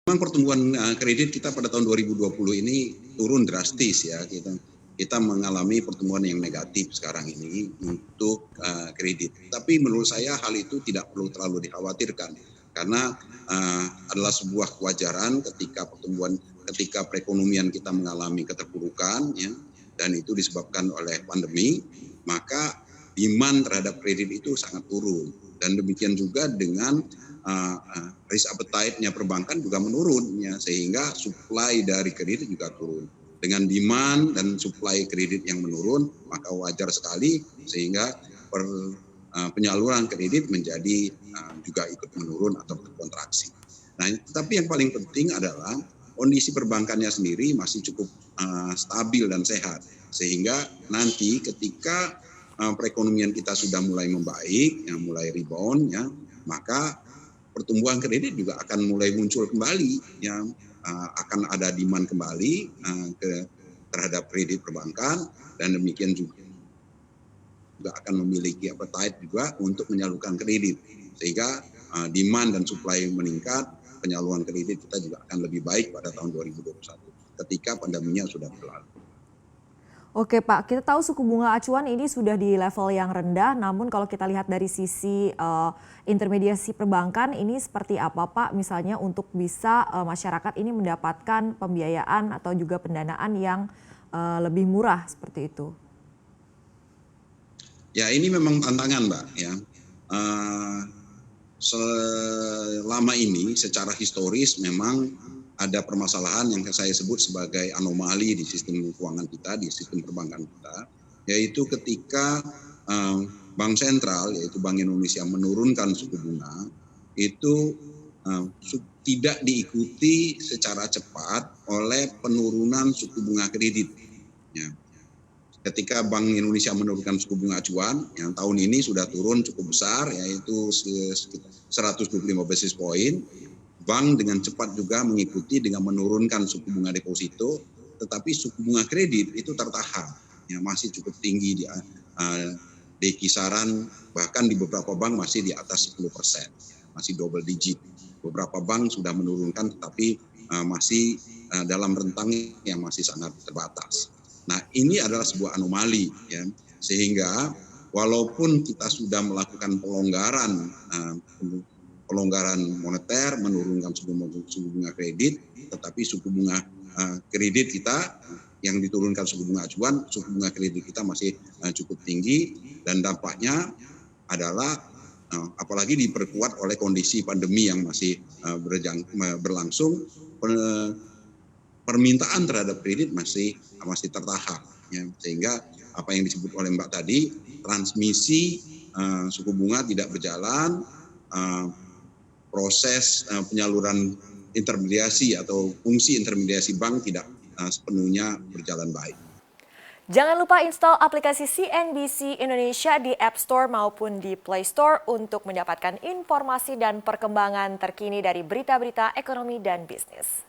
Memang pertumbuhan kredit kita pada tahun 2020 ini turun drastis ya. Kita mengalami pertumbuhan yang negatif sekarang ini untuk kredit. Tapi menurut saya hal itu tidak perlu terlalu dikhawatirkan karena adalah sebuah kewajaran ketika perekonomian kita mengalami keterpurukan ya, dan itu disebabkan oleh pandemi, maka demand terhadap kredit itu sangat turun. Dan demikian juga dengan risk appetite-nya perbankan juga menurun ya, sehingga supply dari kredit juga turun. Dengan demand dan supply kredit yang menurun, maka wajar sekali sehingga penyaluran kredit menjadi juga ikut menurun atau terkontraksi. Nah, tapi yang paling penting adalah kondisi perbankannya sendiri masih cukup stabil dan sehat, sehingga nanti ketika perekonomian kita sudah mulai membaik, ya, mulai rebound, ya, maka pertumbuhan kredit juga akan mulai muncul kembali, ya, akan ada demand kembali terhadap kredit perbankan, dan demikian juga akan memiliki appetite juga untuk menyalurkan kredit, sehingga demand dan supply meningkat, penyaluran kredit kita juga akan lebih baik pada tahun 2021 ketika pandeminya sudah berlalu. Oke Pak, kita tahu suku bunga acuan ini sudah di level yang rendah, namun kalau kita lihat dari sisi intermediasi perbankan ini seperti apa Pak, misalnya untuk bisa masyarakat ini mendapatkan pembiayaan atau juga pendanaan yang lebih murah seperti itu? Ya, ini memang tantangan Mbak ya. Selama ini secara historis memang ada permasalahan yang saya sebut sebagai anomali di sistem keuangan kita, di sistem perbankan kita, yaitu ketika Bank Sentral, yaitu Bank Indonesia menurunkan suku bunga, itu tidak diikuti secara cepat oleh penurunan suku bunga kredit. Ya. Ketika Bank Indonesia menurunkan suku bunga acuan, yang tahun ini sudah turun cukup besar, yaitu sekitar 125 basis point, bank dengan cepat juga mengikuti dengan menurunkan suku bunga deposito, tetapi suku bunga kredit itu tertahan, ya, masih cukup tinggi di kisaran, bahkan di beberapa bank masih di atas 10%, masih double digit. Beberapa bank sudah menurunkan, tetapi masih dalam rentang yang masih sangat terbatas. Nah, ini adalah sebuah anomali, ya, sehingga walaupun kita sudah melakukan pelonggaran moneter, menurunkan suku bunga kredit, tetapi suku bunga kredit kita yang diturunkan suku bunga acuan, suku bunga kredit kita masih cukup tinggi, dan dampaknya adalah apalagi diperkuat oleh kondisi pandemi yang masih berlangsung, permintaan terhadap kredit masih tertahan, ya, sehingga apa yang disebut oleh Mbak tadi, transmisi suku bunga tidak berjalan, proses penyaluran intermediasi atau fungsi intermediasi bank tidak sepenuhnya berjalan baik. Jangan lupa install aplikasi CNBC Indonesia di App Store maupun di Play Store untuk mendapatkan informasi dan perkembangan terkini dari berita-berita ekonomi dan bisnis.